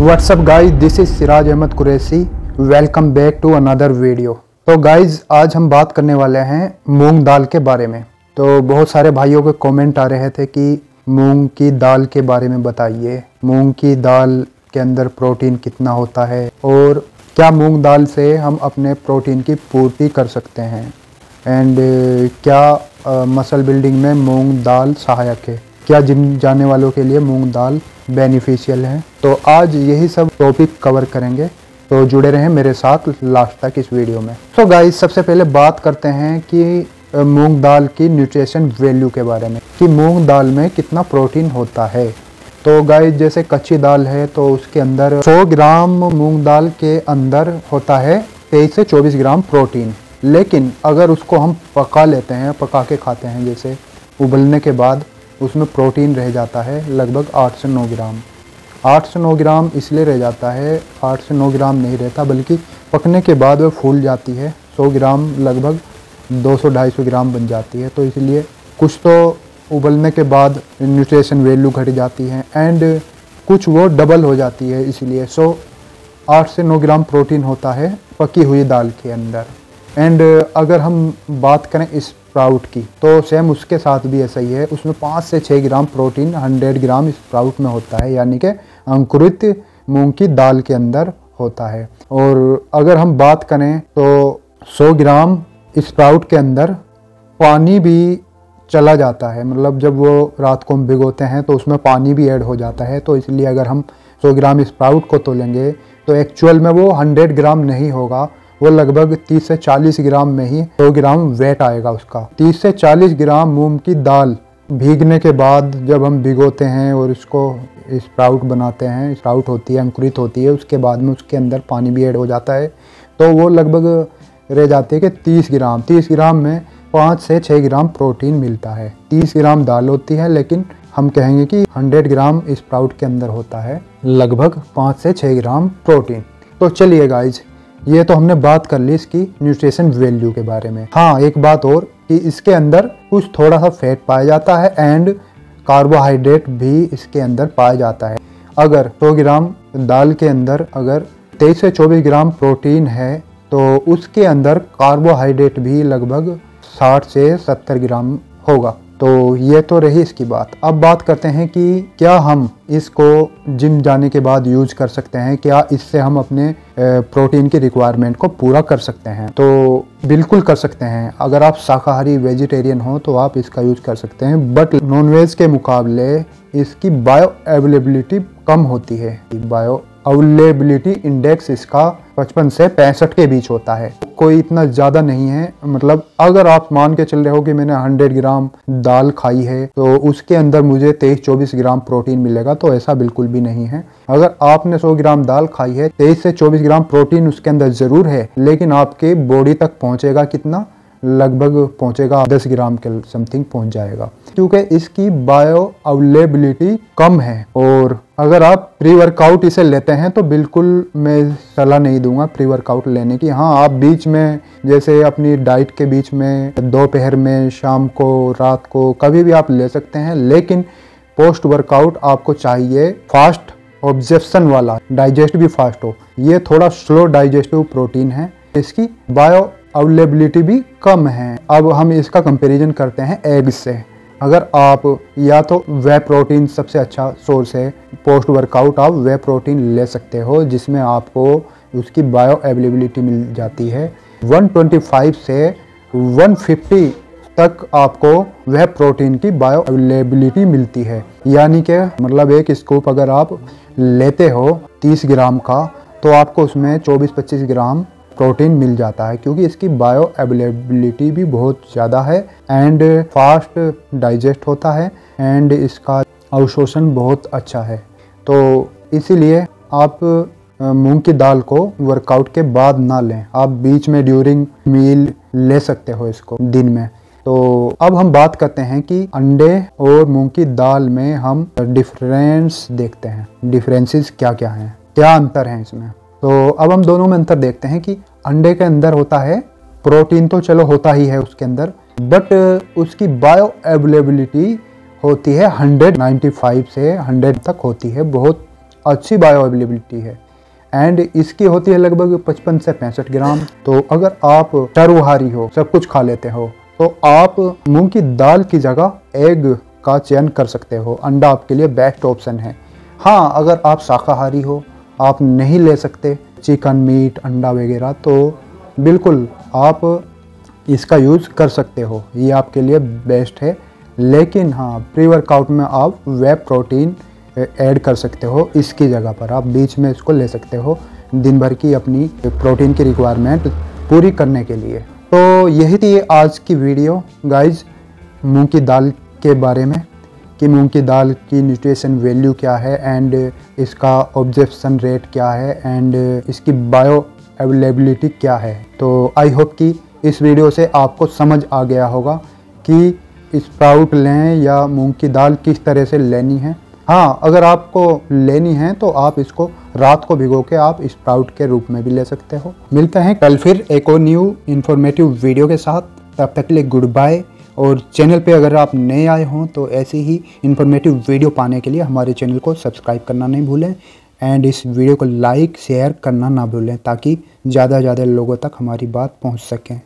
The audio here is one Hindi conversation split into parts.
WhatsApp guys, this is Siraj Ahmed Qureshi. Welcome back to another video. तो गाइज आज हम बात करने वाले हैं मूंग दाल के बारे में। तो बहुत सारे भाइयों के कमेंट आ रहे थे कि मूंग की दाल के बारे में बताइए, मूंग की दाल के अंदर प्रोटीन कितना होता है और क्या मूंग दाल से हम अपने प्रोटीन की पूर्ति कर सकते हैं, एंड क्या मसल बिल्डिंग में मूंग दाल सहायक है, क्या जिम जाने वालों के लिए मूंग दाल बेनिफिशियल है। तो आज यही सब टॉपिक कवर करेंगे, तो जुड़े रहें मेरे साथ लास्ट तक इस वीडियो में। तो गाइस सबसे पहले बात करते हैं कि मूंग दाल की न्यूट्रिशन वैल्यू के बारे में, कि मूंग दाल में कितना प्रोटीन होता है। तो गाइस जैसे कच्ची दाल है तो उसके अंदर 100 ग्राम मूंग दाल के अंदर होता है 23 से 24 ग्राम प्रोटीन। लेकिन अगर उसको हम पका लेते हैं, पका के खाते हैं, जैसे उबलने के बाद उसमें प्रोटीन रह जाता है लगभग 8 से 9 ग्राम। 8 से 9 ग्राम इसलिए रह जाता है, 8 से 9 ग्राम नहीं रहता, बल्कि पकने के बाद वो फूल जाती है। 100 ग्राम लगभग 200-250 ग्राम बन जाती है। तो इसलिए कुछ तो उबलने के बाद न्यूट्रिशन वैल्यू घट जाती है एंड कुछ वो डबल हो जाती है। इसलिए 8 से 9 ग्राम प्रोटीन होता है पकी हुई दाल के अंदर। एंड अगर हम बात करें स्प्राउट की, तो सेम उसके साथ भी ऐसा ही है। उसमें 5 से 6 ग्राम प्रोटीन 100 ग्राम स्प्राउट में होता है, यानी कि अंकुरित मूंग की दाल के अंदर होता है। और अगर हम बात करें तो 100 ग्राम स्प्राउट के अंदर पानी भी चला जाता है, मतलब जब वो रात को हम भिगोते हैं तो उसमें पानी भी ऐड हो जाता है। तो इसलिए अगर हम 100 ग्राम स्प्राउट को तोलेंगे तो एक्चुअल में वो 100 ग्राम नहीं होगा, वो लगभग 30 से 40 ग्राम में ही 100 ग्राम वेट आएगा उसका। 30 से 40 ग्राम मूंग की दाल भीगने के बाद जब हम भिगोते हैं और इसको स्प्राउट बनाते हैं, स्प्राउट होती है, अंकुरित होती है, उसके बाद में उसके अंदर पानी भी ऐड हो जाता है, तो वो लगभग रह जाती है कि 30 ग्राम। 30 ग्राम में 5 से 6 ग्राम प्रोटीन मिलता है। 30 ग्राम दाल होती है, लेकिन हम कहेंगे कि 100 ग्राम स्प्राउट के अंदर होता है लगभग 5 से 6 ग्राम प्रोटीन। तो चलिए गाइज, ये तो हमने बात कर ली इसकी न्यूट्रिशन वैल्यू के बारे में। हाँ, एक बात और कि इसके अंदर कुछ थोड़ा सा फैट पाया जाता है एंड कार्बोहाइड्रेट भी इसके अंदर पाया जाता है। अगर 100 ग्राम दाल के अंदर अगर 23 से 24 ग्राम प्रोटीन है तो उसके अंदर कार्बोहाइड्रेट भी लगभग 60 से 70 ग्राम होगा। तो ये तो रही इसकी बात। अब बात करते हैं कि क्या हम इसको जिम जाने के बाद यूज कर सकते हैं, क्या इससे हम अपने प्रोटीन की रिक्वायरमेंट को पूरा कर सकते हैं। तो बिल्कुल कर सकते हैं। अगर आप शाकाहारी वेजिटेरियन हो तो आप इसका यूज कर सकते हैं, बट नॉनवेज के मुकाबले इसकी बायो अवेलेबिलिटी कम होती है। बायो अवेलेबिलिटी इंडेक्स इसका 55 से 65 के बीच होता है, कोई इतना ज़्यादा नहीं है। मतलब अगर आप मान के चल रहे हो कि मैंने 100 ग्राम दाल खाई है तो उसके अंदर मुझे 23-24 ग्राम प्रोटीन मिलेगा, तो ऐसा बिल्कुल भी नहीं है। अगर आपने 100 ग्राम दाल खाई है, 23 से 24 ग्राम प्रोटीन उसके अंदर ज़रूर है, लेकिन आपके बॉडी तक पहुँचेगा कितना, लगभग पहुंचेगा 10 ग्राम के समथिंग पहुंच जाएगा, क्योंकि इसकी बायो अवेलेबिलिटी कम है। और अगर आप प्री वर्कआउट इसे लेते हैं तो बिल्कुल मैं सलाह नहीं दूंगा प्री वर्कआउट लेने की। हाँ, आप बीच में जैसे अपनी डाइट के बीच में दोपहर में, शाम को, रात को कभी भी आप ले सकते हैं, लेकिन पोस्ट वर्कआउट आपको चाहिए फास्ट ऑब्जेप्शन वाला, डाइजेस्ट भी फास्ट हो। ये थोड़ा स्लो डाइजेस्टिव प्रोटीन है, इसकी बायो अवेलेबिलिटी भी कम है। अब हम इसका कंपैरिजन करते हैं एग से। अगर आप या तो वे प्रोटीन सबसे अच्छा सोर्स है, पोस्ट वर्कआउट आप वे प्रोटीन ले सकते हो, जिसमें आपको उसकी बायो अवेलेबिलिटी मिल जाती है 125 से 150 तक आपको वह प्रोटीन की बायो अवेलेबिलिटी मिलती है। यानी कि मतलब एक स्कूप अगर आप लेते हो 30 ग्राम का, तो आपको उसमें 24-25 ग्राम प्रोटीन मिल जाता है, क्योंकि इसकी बायो अवेलेबिलिटी भी बहुत ज़्यादा है एंड फास्ट डाइजेस्ट होता है एंड इसका अवशोषण बहुत अच्छा है। तो इसीलिए आप मूंग की दाल को वर्कआउट के बाद ना लें, आप बीच में ड्यूरिंग मील ले सकते हो इसको दिन में। तो अब हम बात करते हैं कि अंडे और मूंग की दाल में हम डिफरेंस देखते हैं, डिफरेंसेस क्या क्या हैं, क्या अंतर है इसमें। तो अब हम दोनों में अंतर देखते हैं कि अंडे के अंदर होता है प्रोटीन, तो चलो होता ही है उसके अंदर, बट उसकी बायो अवेलेबिलिटी होती है 195 से 100 तक होती है, बहुत अच्छी बायो अवेलेबिलिटी है एंड इसकी होती है लगभग 55 से 65 ग्राम। तो अगर आप सर्वहारी हो, सब कुछ खा लेते हो, तो आप मूंग की दाल की जगह एग का चयन कर सकते हो। अंडा आपके लिए बेस्ट ऑप्शन है। हाँ, अगर आप शाकाहारी हो, आप नहीं ले सकते चिकन, मीट, अंडा वगैरह, तो बिल्कुल आप इसका यूज़ कर सकते हो, ये आपके लिए बेस्ट है। लेकिन हाँ, प्री वर्कआउट में आप वे प्रोटीन ऐड कर सकते हो। इसकी जगह पर आप बीच में इसको ले सकते हो दिन भर की अपनी प्रोटीन की रिक्वायरमेंट पूरी करने के लिए। तो यही थी आज की वीडियो गाइज, मूंग की दाल के बारे में कि मूंग की दाल की न्यूट्रिशन वैल्यू क्या है एंड इसका ऑब्जर्प्शन रेट क्या है एंड इसकी बायो अवेलेबिलिटी क्या है। तो आई होप कि इस वीडियो से आपको समझ आ गया होगा कि स्प्राउट लें या मूंग की दाल किस तरह से लेनी है। हाँ, अगर आपको लेनी है तो आप इसको रात को भिगो के आप स्प्राउट के रूप में भी ले सकते हो। मिलते हैं कल फिर एक और न्यू इन्फॉर्मेटिव वीडियो के साथ। तब तक के लिए गुड बाय। और चैनल पे अगर आप नए आए हों तो ऐसी ही इन्फॉर्मेटिव वीडियो पाने के लिए हमारे चैनल को सब्सक्राइब करना नहीं भूलें एंड इस वीडियो को लाइक शेयर करना ना भूलें ताकि ज़्यादा से ज़्यादा लोगों तक हमारी बात पहुंच सकें।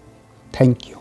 Thank you.